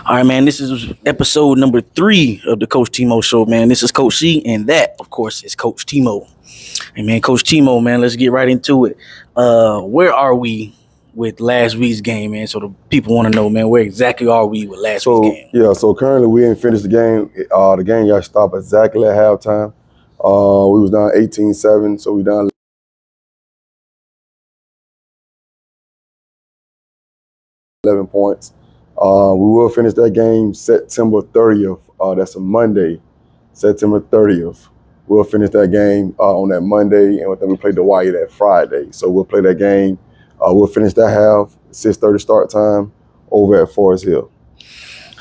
All right, man. This is episode number 3 of the Coach Timo Show, man. This is Coach C, and that, of course, is Coach Timo. Hey, man, Coach Timo, man. Let's get right into it. Where are we with last week's game, man? So the people want to know, man, where exactly are we with last week's game? So currently we didn't finish the game. The game got stopped exactly at halftime. We was down 18-7, so we down 11 points. We will finish that game September 30th. That's a Monday, September 30th. We'll finish that game on that Monday, and then we play Hawaii that Friday. So we'll play that game. We'll finish that half, 6:30 start time over at Forest Hill.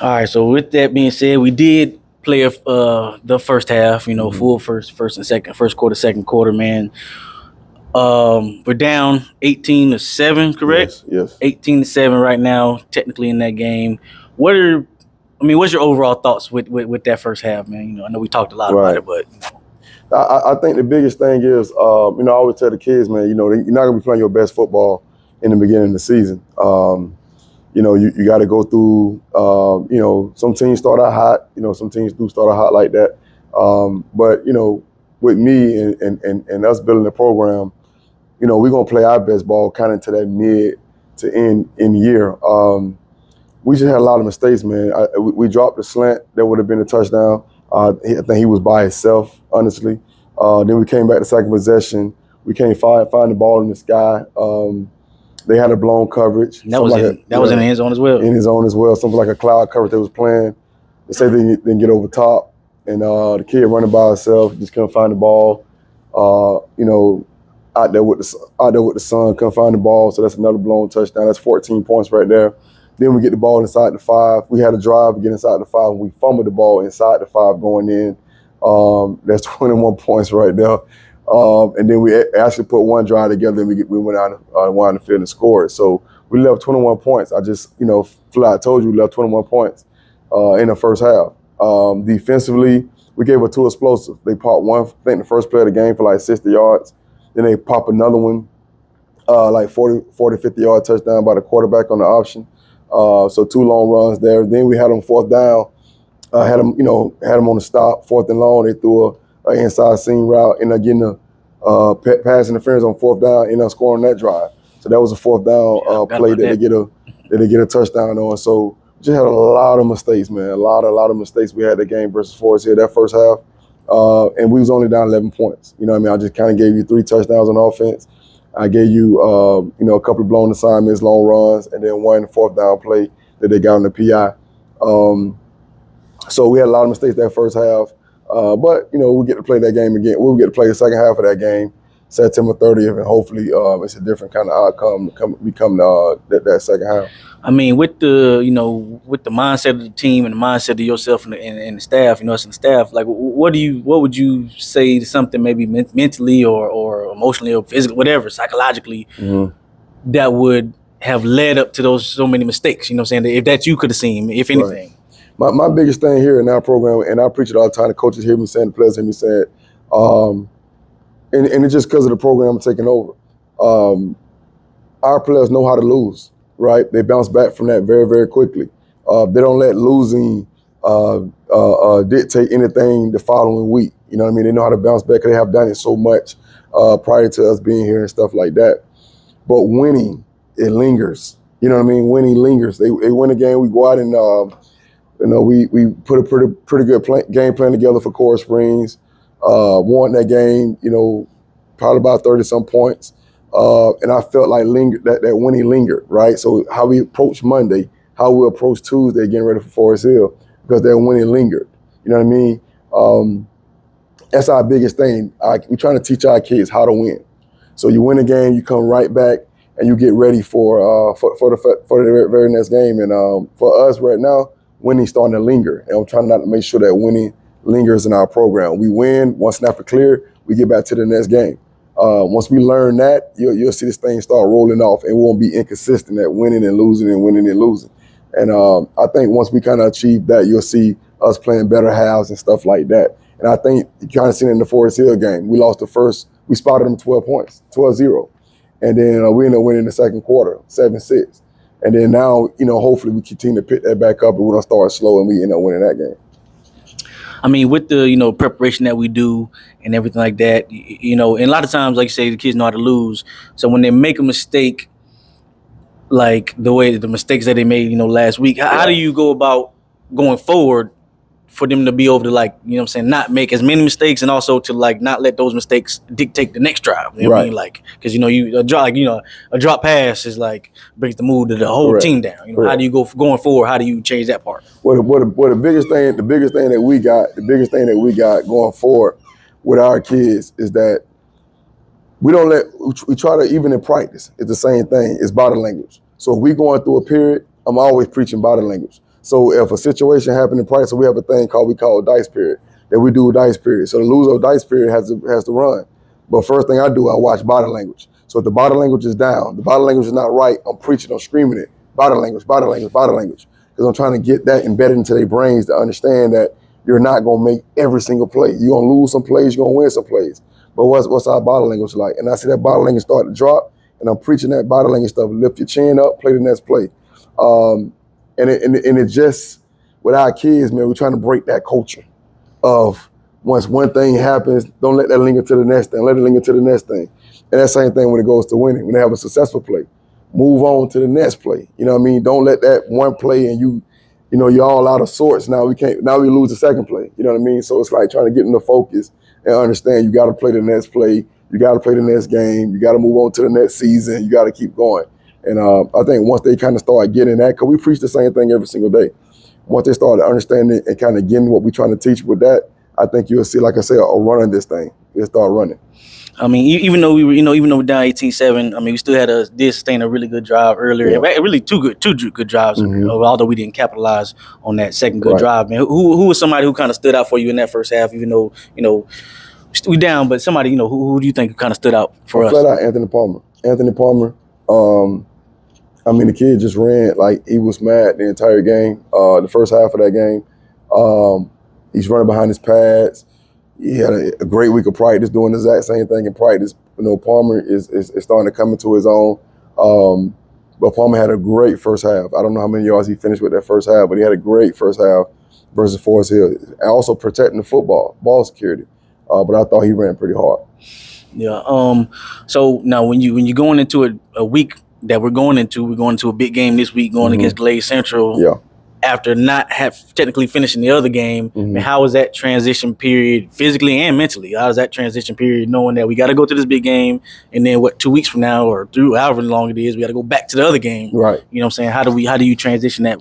All right, so with that being said, we did play the first half, full first and second quarter, second quarter, man. We're down 18-7, correct? Yes. 18-7 right now, technically in that game. What's your overall thoughts with that first half, man? I know we talked a lot about it, but I think the biggest thing is, I always tell the kids, man, you're not gonna be playing your best football in the beginning of the season. You got to go through. Some teams start out hot. Some teams do start out hot like that. But with me and us building the program, we're gonna play our best ball kind of to that mid to end in the year. We just had a lot of mistakes, man. We dropped the slant that would have been a touchdown. I think he was by himself, honestly. Then we came back to second possession. We can't find the ball in the sky. They had a blown coverage. That was in the end zone as well. In his zone as well. Something like a cloud coverage that was playing. The safety didn't get over top. And the kid running by himself, just couldn't find the ball. Out there with the sun, couldn't find the ball. So that's another blown touchdown. That's 14 points right there. Then we get the ball inside the 5. We had a drive to get inside the 5. We fumbled the ball inside the 5 going in. That's 21 points right there. And then we actually put one drive together, and we went out on the field and scored. So we left 21 points. I just, flat told you we left 21 points in the first half. Defensively, we gave up 2 explosives. They popped one, I think, the first play of the game for like 60 yards. Then they pop another one, like 40, 50-yard touchdown by the quarterback on the option. So 2 long runs there. Then we had them fourth down. Had them on the stop, 4th and long. They threw an inside seam route, and getting a pass interference on 4th down, and scoring that drive. So that was a 4th down play that they get a touchdown on. So we just had a lot of mistakes, man. A lot of mistakes. We had the game versus Forest here that first half, and we was only down 11 points. I just kind of gave you 3 touchdowns on offense. I gave you a couple of blown assignments, long runs, and then 1 4th down play that they got on the PI. So we had a lot of mistakes that first half. But we get to play that game again. We'll get to play the second half of that game, September 30th, and hopefully it's a different kind of outcome become that second half. With the mindset of the team and the mindset of yourself and the staff, us and the staff, like what would you say to something maybe mentally or emotionally or physically, whatever, psychologically, that would have led up to those so many mistakes? You know what I'm saying? If that you could have seen, if anything. Right. My biggest thing here in our program, and I preach it all the time, the coaches hear me saying, the players hear me say it, and it's just because of the program I'm taking over. Our players know how to lose, right? They bounce back from that very, very quickly. They don't let losing dictate anything the following week. You know what I mean? They know how to bounce back because they have done it so much prior to us being here and stuff like that. But winning, it lingers. You know what I mean? Winning lingers. They win a game, we go out and we put a pretty good game plan together for Coral Springs. Won that game, probably about 30-some points. And I felt like that winning lingered, right? So how we approach Monday, how we approach Tuesday, getting ready for Forest Hill, because that winning lingered. You know what I mean? That's our biggest thing. We're trying to teach our kids how to win. So you win a game, you come right back, and you get ready for the very next game. And for us right now, winning starting to linger, and I'm trying not to make sure that winning lingers in our program. We win, one snap it clear, we get back to the next game. Once we learn that, you'll see this thing start rolling off, and we won't be inconsistent at winning and losing and winning and losing. And I think once we kind of achieve that, you'll see us playing better halves and stuff like that. And I think you kind of seen it in the Forest Hill game. We lost the first, we spotted them 12 points, 12-0. And then we ended up winning the second quarter, 7-6. And then now, hopefully we continue to pick that back up and we don't start slow and we end up winning that game. I mean, with the preparation that we do and everything like that, and a lot of times, like you say, the kids know how to lose. So when they make a mistake, like the mistakes that they made, last week, how do you go about going forward for them to be able to, like, not make as many mistakes, and also to, like, not let those mistakes dictate the next drive? You know what I mean? Like, because a drop pass is like brings the mood of the whole team down. How do you going forward? How do you change that part? The biggest thing that we got going forward with our kids is that we try to, even in practice, it's the same thing. It's body language. So if we going through a period, I'm always preaching body language. So if a situation happened in practice, we have a thing we call a dice period, that we do a dice period. So the loser of dice period has to run. But first thing I do, I watch body language. So if the body language is down, the body language is not right, I'm preaching, I'm screaming it. Body language, body language, body language. Because I'm trying to get that embedded into their brains to understand that you're not going to make every single play. You're going to lose some plays, you're going to win some plays. But what's our body language like? And I see that body language start to drop, and I'm preaching that body language stuff. Lift your chin up, play the next play. And it just, with our kids, man, we're trying to break that culture of once one thing happens, don't let that linger to the next thing. Let it linger to the next thing. And that same thing when it goes to winning. When they have a successful play, move on to the next play. You know what I mean? Don't let that one play and you're all out of sorts. Now we lose the second play. You know what I mean? So it's like trying to get them to focus and understand you got to play the next play. You got to play the next game. You got to move on to the next season. You got to keep going. And I think once they kind of start getting that, because we preach the same thing every single day. Once they start understanding and kind of getting what we're trying to teach with that, I think you'll see, like I said, a run of this thing. They'll start running. I mean, even though we were, even though we're down 18-7, I mean, we still did sustain a really good drive earlier. Yeah. Really two good drives, although we didn't capitalize on that second good drive. Man, who was somebody who kind of stood out for you in that first half? Even though we down, but somebody who do you think kind of stood out for us? Flat out, Anthony Palmer. I mean, the kid just ran like he was mad the entire game. The first half of that game, he's running behind his pads. He had a great week of practice, doing the exact same thing in practice. Palmer is starting to come into his own. But Palmer had a great first half. I don't know how many yards he finished with that first half, but he had a great first half versus Forest Hill. And also protecting the ball security. But I thought he ran pretty hard. Yeah. So now when you're going into a week that we're going into a big game this week, going against Glade Central. Yeah. After not technically finishing the other game, I mean, how was that transition period physically and mentally? How was that transition period knowing that we got to go to this big game, and then 2 weeks from now or through however long it is, we got to go back to the other game? Right. You know what I'm saying? How do you transition that?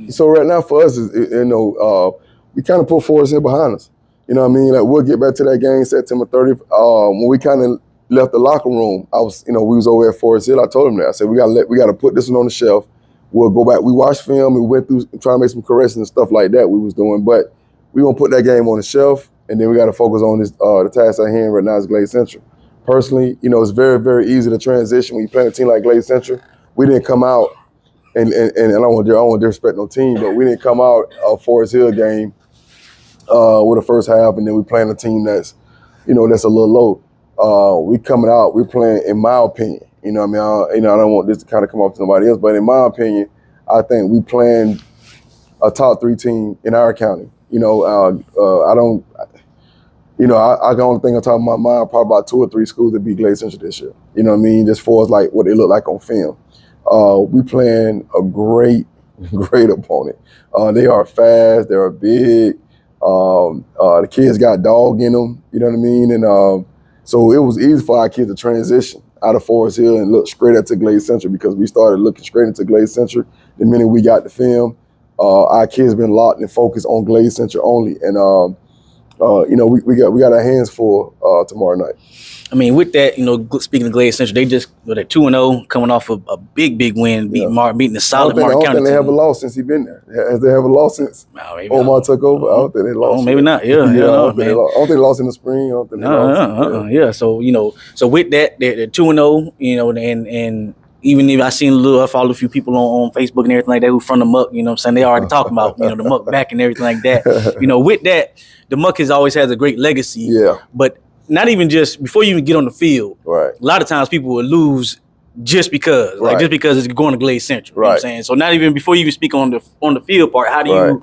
So right now for us, we kind of put Forest Hill behind us. You know what I mean? Like, we'll get back to that game September 30th. When we kind of left the locker room, we was over at Forest Hill. I told him that. I said, we got to put this one on the shelf. We'll go back. We watched film. We went through trying to make some corrections and stuff like that we was doing. But we're going to put that game on the shelf, and then we got to focus on this the task at hand right now is Glade Central. Personally, it's very, very easy to transition when you play a team like Glade Central. We didn't come out, and I don't want to disrespect no team, but we didn't come out a Forest Hill game with the first half, and then we playing a team that's a little low. We coming out, we're playing, in my opinion, I don't want this to kind of come off to nobody else, but in my opinion, I think we playing a top 3 team in our county. I can only think on top of my mind probably about 2 or 3 schools that beat Glade Central this year. You know what I mean? Just for us, like what they look like on film. We playing a great opponent. They are fast. They are big. The kids got dog in them. You know what I mean? And so it was easy for our kids to transition out of Forest Hill and look straight into Glade Central, because we started looking straight into Glade Central the minute we got the film. Our kids been locked and focused on Glade Central only, and we got our hands full tomorrow night. I mean, with that, speaking of Glade Central, they just they're 2-0, coming off of a big win, beating the solid Martin County. I don't think they have a loss since he's been there. Has they have a loss since Omar took over? I don't think they lost. Maybe not. Yeah, I don't think they lost in the spring. I don't think they lost. Yeah. So with that, they're 2-0. And even if I follow a few people on Facebook and everything like that who from the Muck. You know what I'm saying? They already talking about the Muck back and everything like that. With that, the Muck has always has a great legacy. Yeah. But not even just before you even get on the field. Right. A lot of times people will lose just because, like, Right. just because it's going to Glade Central. You know what I'm Right. saying? So not even before you even speak on the field part, how do you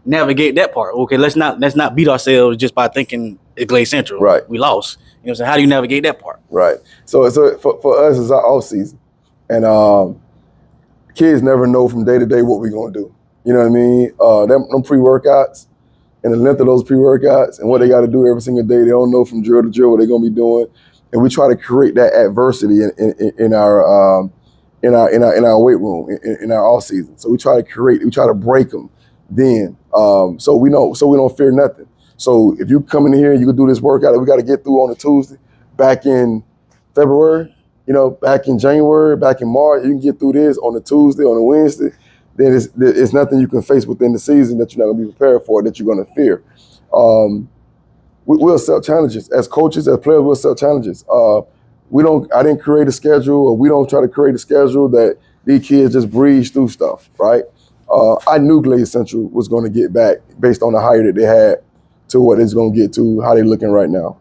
navigate that part? Okay, let's not beat ourselves just by thinking it's Glade Central. Right. We lost. You know what I'm saying? How do you navigate that part? Right. So for us, it's our off season, and kids never know from day to day what we're gonna do. You know what I mean? Them pre-workouts and the length of those pre-workouts and what they got to do every single day. They don't know from drill to drill what they're gonna be doing, and we try to create that adversity in our weight room in our off season. So we try to break them then, so we don't fear nothing. So if you come in here and you can do this workout that we got to get through on a Tuesday, back in February, back in January, back in March, you can get through this on a Tuesday, on a Wednesday, then it's nothing you can face within the season that you're not going to be prepared for, that you're going to fear. We'll set challenges. As coaches, as players, we'll set challenges. I didn't create a schedule, or we don't try to create a schedule that these kids just breeze through stuff, right? I knew Glade Central was going to get back based on the hire that they had to what it's going to get to, how they're looking right now.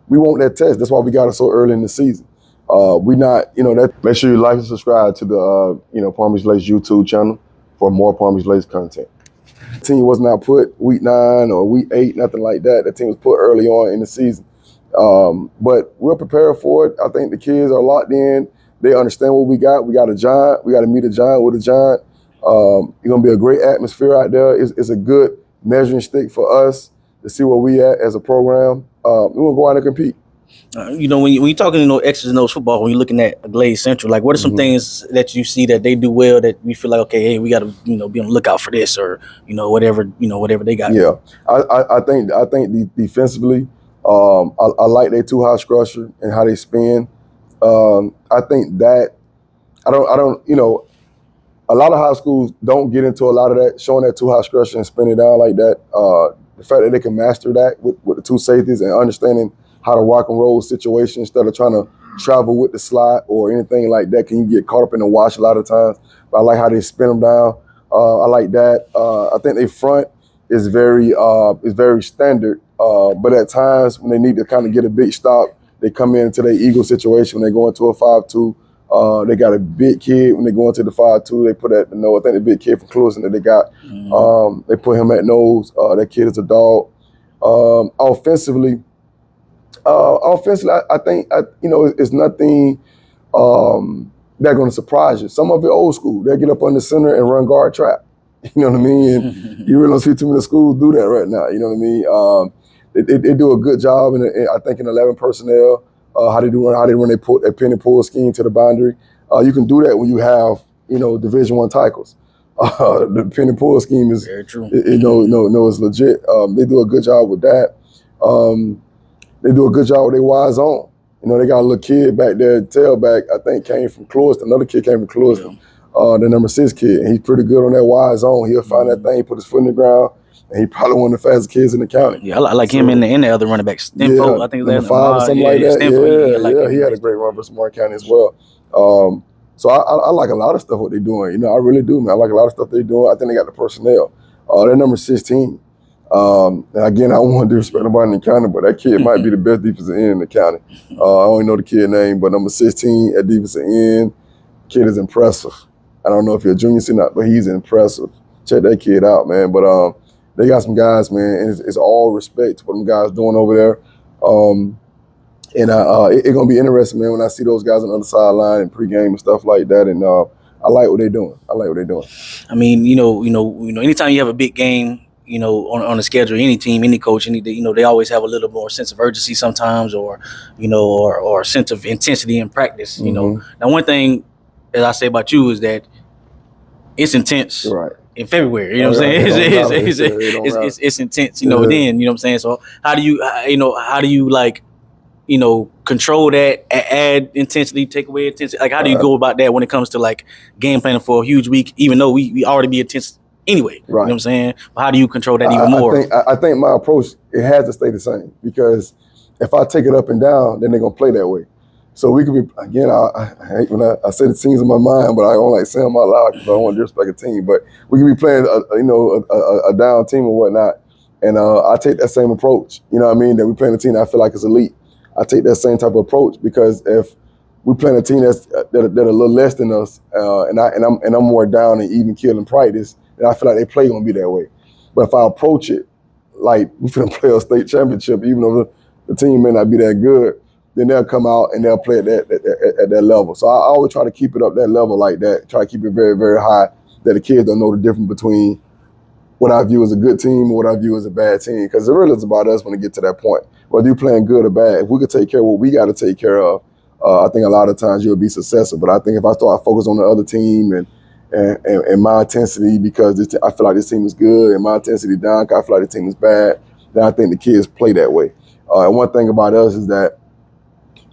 We want that test. That's why we got it so early in the season. Make sure you like and subscribe to the, Palm Beach Lakes YouTube channel for more Palm Beach Lakes content. The team was not put week 9 or week 8, nothing like that. The team was put early on in the season. But we're prepared for it. I think the kids are locked in. They understand what we got. We got a giant. We got to meet a giant with a giant. It's going to be a great atmosphere out there. It's a good measuring stick for us to see where we at as a program. We're going to go out and compete. When you're talking, X's and O's football, when you're looking at Glade Central, like, what are some things that you see that they do well that we feel like, okay, hey, we got to, be on the lookout for this, or, whatever they got? Yeah, I think defensively, I like their too high structure and how they spin. I think that I don't. A lot of high schools don't get into a lot of that, showing that too high structure and spinning down like that. The fact that they can master that with the two safeties and understanding how to rock and roll situation instead of trying to travel with the slot or anything like that, can you get caught up in the wash a lot of times. But I like how they spin them down. I like that. I think their front is very standard. But at times when they need to kind of get a big stop, they come into their eagle situation when they go into a 5-2. They got a big kid when they go into the 5-2. They put at the nose. I think the big kid from Clemson that they got, they put him at nose. That kid is a dog. Offensively, I think it's nothing that's going to surprise you. Some of it old school. They get up on the center and run guard trap. You know what I mean? And you really don't see too many schools do that right now. You know what I mean? They do a good job, I think in 11 personnel. How they run their pin and pull scheme to the boundary. You can do that when you have Division I tackles. The pin and pull scheme is very true. It's legit. They do a good job with that. They do a good job with their wide zone. They got a little kid back there, tailback, I think came from Clewiston. Another kid came from Clewiston, the number 6 kid. And he's pretty good on that wide zone. He'll find that thing, put his foot in the ground, and he probably one of the fastest kids in the county. Yeah, I like him and the other running back, Stenford. I think that's 5 or something like that. Stenford, he had a great run for Moreland County as well. So I like a lot of stuff what they're doing. I really do, man. I like a lot of stuff they're doing. I think they got the personnel. They're number 16. And again, I don't want to disrespect nobody in the county, but that kid might be the best defensive end in the county. I don't know the kid name, but number 16 at defensive end, kid is impressive. I don't know if you're a junior or not, but he's impressive. Check that kid out, man. But they got some guys, man, and it's all respect to what them guys doing over there. It's gonna be interesting, man, when I see those guys on the other sideline and pregame and stuff like that. And I like what they're doing. I mean, anytime you have a big game, on the schedule, any team, any coach, they always have a little more sense of urgency sometimes, or sense of intensity in practice. Now, one thing that I say about you is that it's intense. Right. In February, what I'm saying? It's intense, then, what I'm saying? So how do you like, control that, add intensity, take away intensity? Like, how do you go about that when it comes to like game planning for a huge week, even though we already be intense anyway? Right. You know what I'm saying? But how do you control that even more? I think my approach, it has to stay the same, because if I take it up and down, then they're going to play that way. So we could be, again, I hate when I say the teams in my mind, but I don't like saying them out loud because I don't want to disrespect a team. But we could be playing, a down team or whatnot, and I take that same approach. You know what I mean? That we playing a team that I feel like is elite. I take that same type of approach, because if we're playing a team that a little less than us, and I'm more down and even kill in practice, and I feel like they play gonna be that way. But if I approach it like we're gonna play a state championship, even though the team may not be that good, then they'll come out and they'll play at that level. So I always try to keep it up that level like that. Try to keep it very, very high, that the kids don't know the difference between what I view as a good team or what I view as a bad team. Because it really is about us when it get to that point. Whether you're playing good or bad, if we could take care of what we got to take care of, I think a lot of times you'll be successful. But I think if I start focus on the other team and my intensity, because I feel like this team is good, and my intensity down because I feel like the team is bad, then I think the kids play that way. And one thing about us is that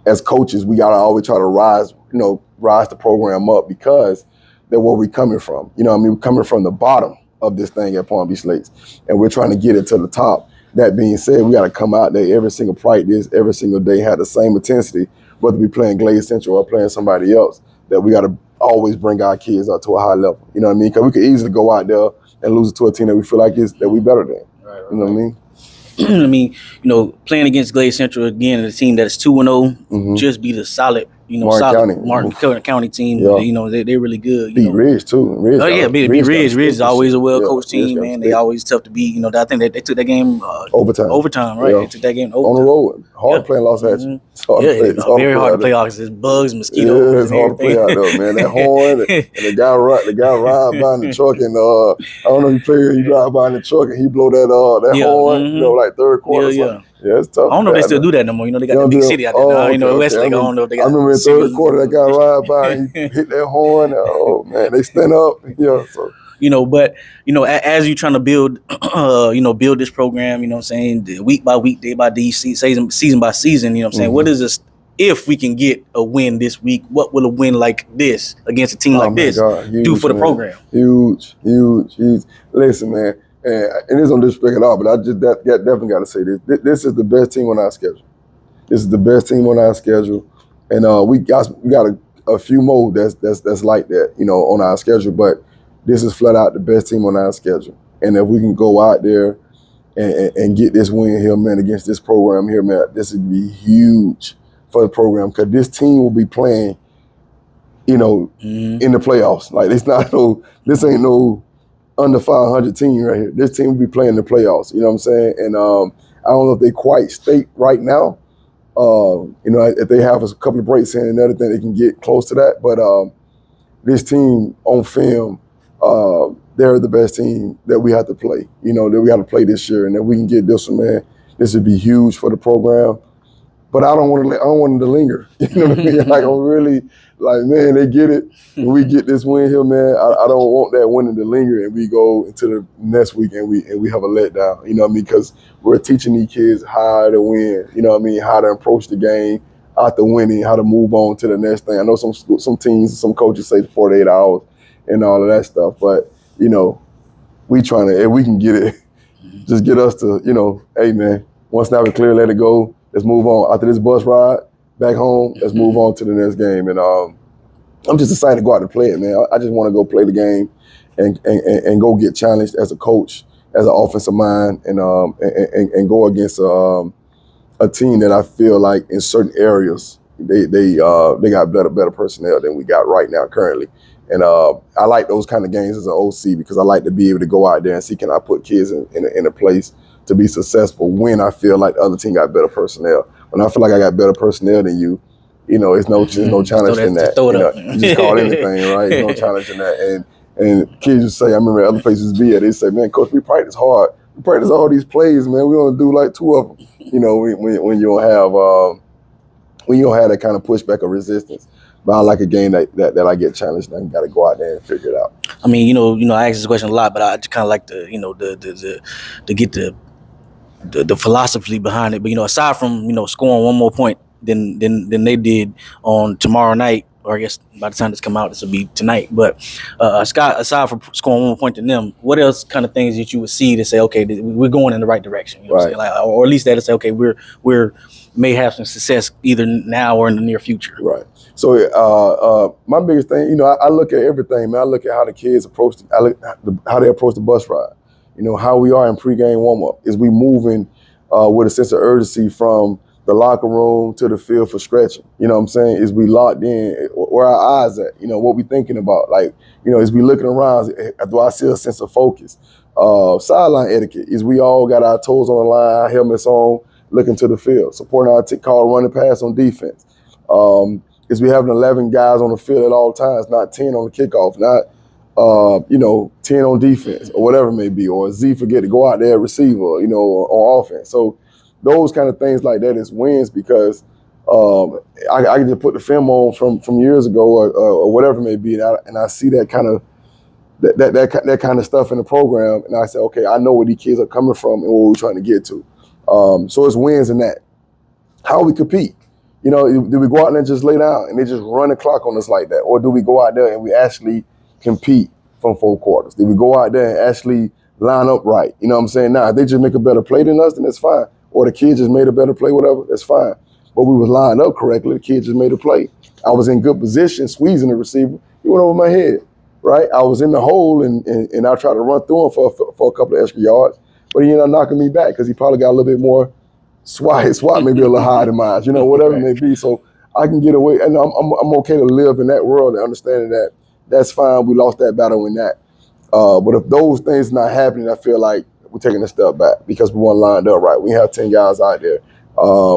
as coaches, we gotta always try to rise the program up, because they're where we're coming from. You know what I mean? We're coming from the bottom of this thing at Palm Beach Lakes, and we're trying to get it to the top. That being said, we got to come out there every single practice, every single day, have the same intensity, whether we playing Glade Central or playing somebody else, that we got to always bring our kids up to a high level. You know what I mean? Because we could easily go out there and lose it to a team that we feel like that we better than. Right. You know what I mean? I mean, playing against Glade Central again, a team that is 2-0, just beat a solid, Martin County team. Yeah. They're really good. Beat Ridge too. Beat Ridge. Ridge is always a well-coached team, man. They always tough to beat. I think they took that game overtime, right? Yeah. They took that game overtime. On the road. Hard to play in Los Angeles. It's very hard to play out because there's bugs, mosquitoes. Yeah, it's hard to play out there, man. That horn and the guy ride by in the truck, and I don't know if he drive by in the truck and he blow that horn, like third quarter. Yeah, it's tough. I don't know if they still do that no more. They got the big city out there now. Westlake, I don't know if they got. I remember in third quarter that guy ride by and he hit that horn. Oh man, they stand up. Yeah, so. But as you're trying to build, build this program, week by week, day by day, season by season, what is this? If we can get a win this week, what will a win like this against a team like this do for the program? Huge. Listen, man, and it's on disrespect at all, but I just definitely got to say this. This is the best team on our schedule. This is the best team on our schedule, and we got a few more that's like that, on our schedule, but this is flat out the best team on our schedule. And if we can go out there and get this win here, man, against this program here, man, this would be huge for the program, because this team will be playing, in the playoffs. Like this ain't no under 500 team right here. This team will be playing the playoffs. You know what I'm saying? And I don't know if they quite state right now. If they have a couple of breaks in and everything, they can get close to that. But this team on film, they're the best team that we have to play. That we have to play this year, and if we can get this one, man, this would be huge for the program. But I don't want them to linger. You know what I mean? Like, I'm really man, they get it. When we get this win here, man, I don't want that winning to linger, and we go into the next week and we have a letdown. You know what I mean? Because we're teaching these kids how to win. You know what I mean? How to approach the game after winning, how to move on to the next thing. I know some teams, some coaches say 48 hours and all of that stuff, but we trying to, if we can get it, just get us to, hey man, once now we're clear, let it go. Let's move on. After this bus ride back home, let's move on to the next game. And I'm just excited to go out and play it, man. I just want to go play the game and go get challenged as a coach, as an offensive mind, and go against a team that I feel like in certain areas they got better personnel than we got right now currently. And I like those kind of games as an OC, because I like to be able to go out there and see, can I put kids in a place to be successful when I feel like the other team got better personnel. When I feel like I got better personnel than you, it's no challenge in that. You just call anything, right? There's no challenge in that. And kids just say, I remember other places be at, they say, man, coach, we practice hard. We practice all these plays, man. We only do like 2 of them. When you don't have that kind of pushback or resistance. But I like a game that I get challenged and I got to go out there and figure it out. I mean, I ask this question a lot, but I just kind of like to get the philosophy behind it. But aside from scoring one more point than they did on tomorrow night, or I guess by the time this come out, this will be tonight. But Scott, aside from scoring one more point than them, what else kind of things that you would see to say, okay, we're going in the right direction? What I'm saying? Like, or at least that to say, okay, we're may have some success either now or in the near future. Right. So my biggest thing, I look at everything, man. I look at how the kids approach, how they approach the bus ride. How we are in pregame warm-up. Is we moving with a sense of urgency from the locker room to the field for stretching. You know what I'm saying? Is we locked in, where our eyes at? You know, what we thinking about? Like, you know, is we looking around, do I see a sense of focus? Sideline etiquette, is we all got our toes on the line, our helmets on, looking to the field, supporting our call running pass on defense. Is we having 11 guys on the field at all times, not 10 on the kickoff, not 10 on defense or whatever it may be, or Z forget to go out there receiver, you know, on offense. So those kind of things like that is wins because I can just put the film on from years ago or whatever it may be, and I see that kind of that kind of stuff in the program, and I say, okay, I know where these kids are coming from and what we're trying to get to. So it's wins in that. How we compete. You know, do we go out there and just lay down and they just run the clock on us like that? Or do we go out there and we actually compete from 4 quarters? Do we go out there and actually line up right? You know what I'm saying? Now, if they just make a better play than us, then that's fine. Or the kid just made a better play, whatever, that's fine. But we was lined up correctly. The kid just made a play. I was in good position, squeezing the receiver. He went over my head, right? I was in the hole, and I tried to run through him for a couple of extra yards. But he ended up knocking me back because he probably got a little bit more SWAT maybe a little higher than mine, you know, whatever it may be. So I can get away, and I'm okay to live in that world and understanding that that's fine. We lost that battle in that. But if those things not happening, I feel like we're taking a step back because we weren't lined up right. We have 10 guys out there.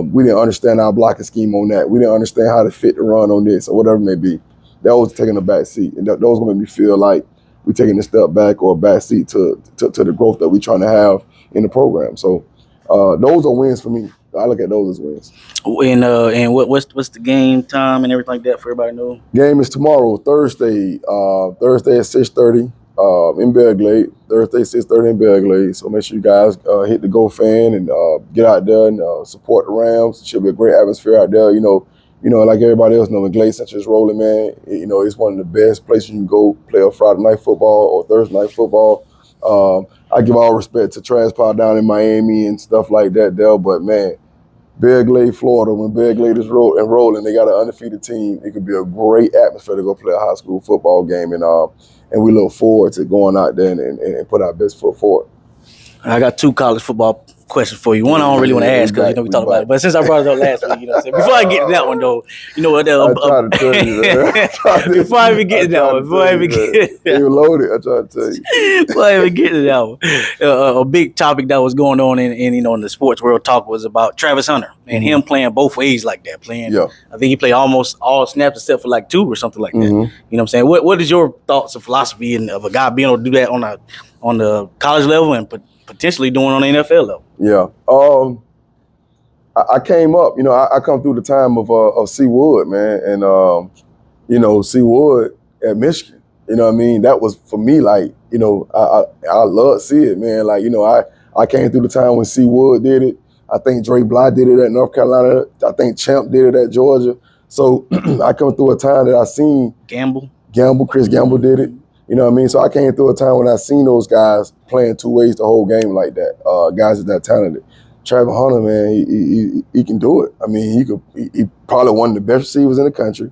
We didn't understand our blocking scheme on that. We didn't understand how to fit the run on this or whatever it may be. That was taking a back seat, and those going to make me feel like we're taking a step back or a back seat to the growth that we're trying to have in the program. So. Those are wins for me. I look at those as wins. And what's the game time and everything like that for everybody to know? Game is tomorrow, Thursday. Thursday at 6:30 in Belgrade. Thursday 6:30 in Belgrade. So make sure you guys hit the Go Fan and get out there and support the Rams. It should be a great atmosphere out there. You know, like everybody else know, when Glade Central is rolling, man. You know, it's one of the best places you can go play a Friday night football or Thursday night football. I give all respect to Transpire down in Miami and stuff like that, Dell. But man, Bear Glade, Florida, when Bear Glade is rolling, they got an undefeated team. It could be a great atmosphere to go play a high school football game, and we look forward to going out there and put our best foot forward. I got 2 college football questions for you. One I don't really want to ask because we talked about it, but since I brought it up last week, you know, before I get to that one though, you know what? I tried to tell you, man. Before I even get to that one, before I even get they were loaded. I tried to tell you. Before I even get to that one, a big topic that was going on in you know in the sports world talk was about Travis Hunter and him playing both ways like that. Yeah. I think he played almost all snaps except for like 2 or something like that. You know what I'm saying? What is your thoughts and philosophy of a guy being able to do that on the college level and potentially doing on the NFL level? Yeah. I came up, you know, I come through the time of C. Wood, man. And, you know, C. Wood at Michigan, you know what I mean? That was, for me, like, you know, I love to see it, man. Like, you know, I came through the time when C. Wood did it. I think Dre Bly did it at North Carolina. I think Champ did it at Georgia. So I come through a time that I seen Chris Gamble did it. You know what I mean? So I came through a time when I seen those guys playing 2 ways the whole game like that. Guys that talented. Travis Hunter, man, he can do it. I mean, he probably one of the best receivers in the country,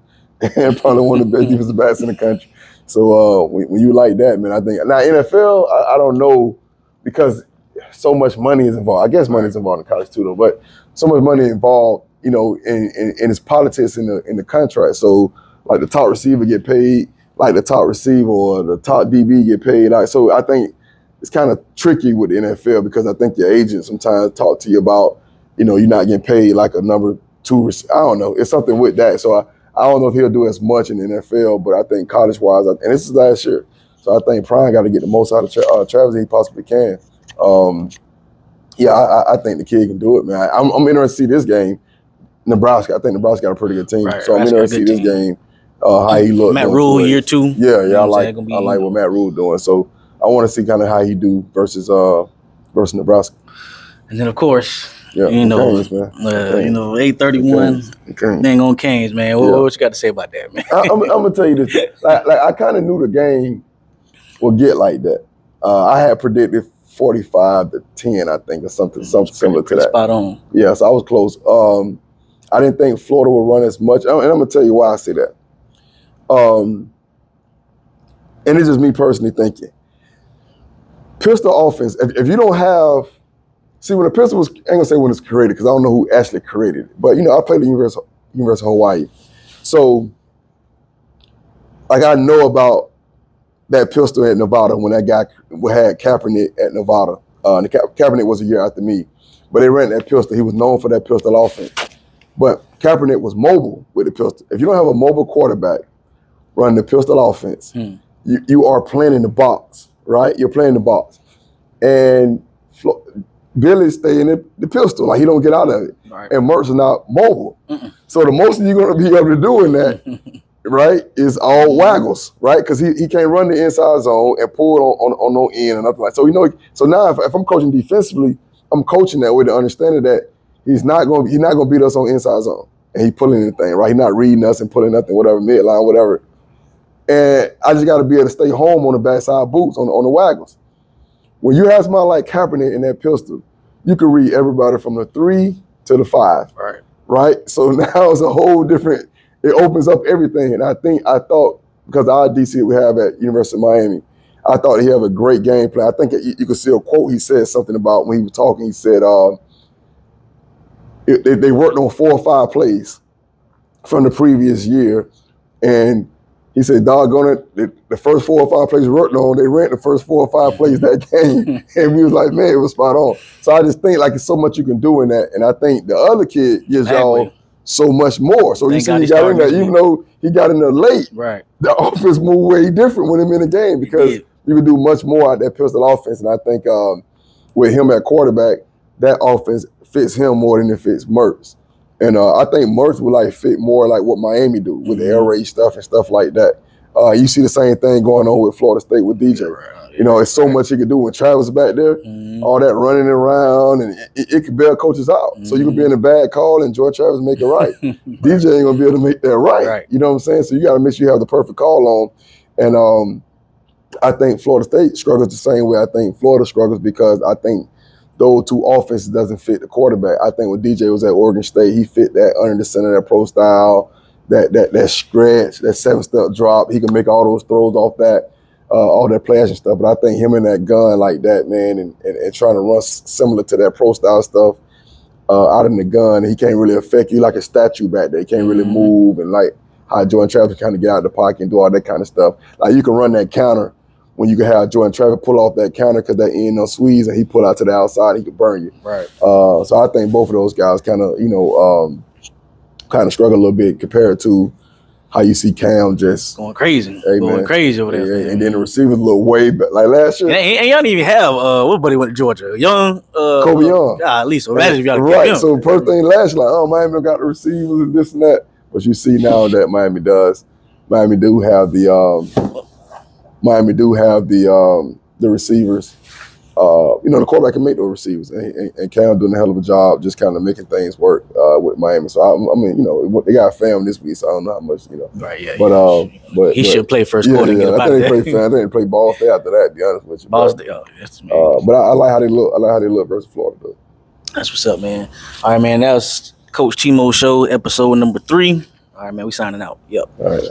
and probably one of the best defensive backs in the country. So when you like that, man, I think now NFL, I don't know, because so much money is involved. I guess money is involved in college too, though. But so much money involved, you know, in its politics in the contract. So like the top receiver get paid like the top receiver or the top DB get paid. Like, so I think it's kind of tricky with the NFL because I think your agent sometimes talk to you about, you know, you're not getting paid like a number 2. I don't know. It's something with that. So I don't know if he'll do as much in the NFL, but I think college-wise, and this is last year, so I think Prime got to get the most out of Travis he possibly can. I think the kid can do it, man. I'm interested to see this game. Nebraska, I think Nebraska got a pretty good team, so I'm interested to see this game. How he looked. Matt Rule year 2. Yeah, I like what Matt Rule doing. So I want to see kind of how he do versus Nebraska. And then of course, Canes, you know, 8:31. Dang on Canes, man. What you got to say about that, man? I'm gonna tell you this. Like I kind of knew the game would get like that. I had predicted 45-10, I think, or something similar to that. Spot on. Yeah, so I was close. I didn't think Florida would run as much, and I'm gonna tell you why I say that. And it's just me personally thinking. Pistol offense, if you don't have See, when the pistol was, I ain't gonna say when it's created because I don't know who actually created it. But I played at the University of Hawaii, so like I know about that pistol at Nevada when that guy had Kaepernick at Nevada. And Kaepernick was a year after me, but they ran that pistol. He was known for that pistol offense. But Kaepernick was mobile with the pistol. If you don't have a mobile quarterback running the pistol offense, you are playing in the box, right? You're playing the box. And Billy stay in the pistol, like he don't get out of it. Right. And Mertz is not mobile. So the most you're going to be able to do in that, right, is all waggles, right? Because he can't run the inside zone and pull it on no end or nothing like that. So now if I'm coaching defensively, I'm coaching that with the understanding that he's not going to beat us on inside zone. And he pulling anything, right? He's not reading us and pulling nothing, whatever, midline, whatever. And I just got to be able to stay home on the backside boots, on the waggles. When you have somebody like Kaepernick in that pistol, you can read everybody from the 3 to the 5. Right? So now it's a whole different, it opens up everything. And I thought, because the DC we have at University of Miami, I thought he had a great game plan. I think you could see a quote he said something about when he was talking. He said they worked on 4 or 5 plays from the previous year. And he said, doggone it, the first 4 or 5 plays we worked on, they ran the first 4 or 5 plays that game. And we was like, man, it was spot on. So I just think like it's so much you can do in that. And I think the other kid gives y'all so much more. So you see he got in there, even though he got in there late, the offense moved way different with him in the game because you can do much more out that pistol offense. And I think with him at quarterback, that offense fits him more than it fits Mertz. And I think Mertz would fit more like what Miami do with the air raid stuff and stuff like that. You see the same thing going on with Florida State with DJ. It's so much he could do when Travis back there, all that running around, and it could bail coaches out. So you could be in a bad call and George Travis make it right. DJ ain't gonna be able to make that right. You know what I'm saying? So you got to make sure you have the perfect call on. And I think Florida State struggles the same way I think Florida struggles because I think those 2 offenses doesn't fit the quarterback. I think when DJ was at Oregon State, he fit that under the center, that pro style, that stretch, that 7-step drop. He can make all those throws off that, all that play action stuff. But I think him and that gun like that, man, and trying to run similar to that pro style stuff out in the gun, he can't really affect you like a statue back there. He can't really move, and like how Jordan Travis kind of get out of the pocket and do all that kind of stuff. Like you can run that counter when you can have Jordan Travis pull off that counter because that end no squeeze and he pull out to the outside, he can burn you. So I think both of those guys kind of struggle a little bit compared to how you see Cam just going crazy, crazy over there. And then the receivers look way back. Like last year. And y'all didn't even have, what buddy went to Georgia? Young? Kobe Young. At least. So imagine if y'all right. So first thing last year, like, Miami got the receivers and this and that. But you see now that Miami does. Miami do have the receivers. The quarterback can make those receivers, and Cam doing a hell of a job just kind of making things work with Miami. So I mean, they got a fam this week, so I don't know how much, Right, yeah. But he should play first quarter. Yeah, I think they play Ball State after that. To be honest with you, Ball State. But I like how they look. I like how they look versus Florida, though. That's what's up, man. All right, man. That was Coach Chimo's show, episode number 3. All right, man. We signing out. Yep. All right.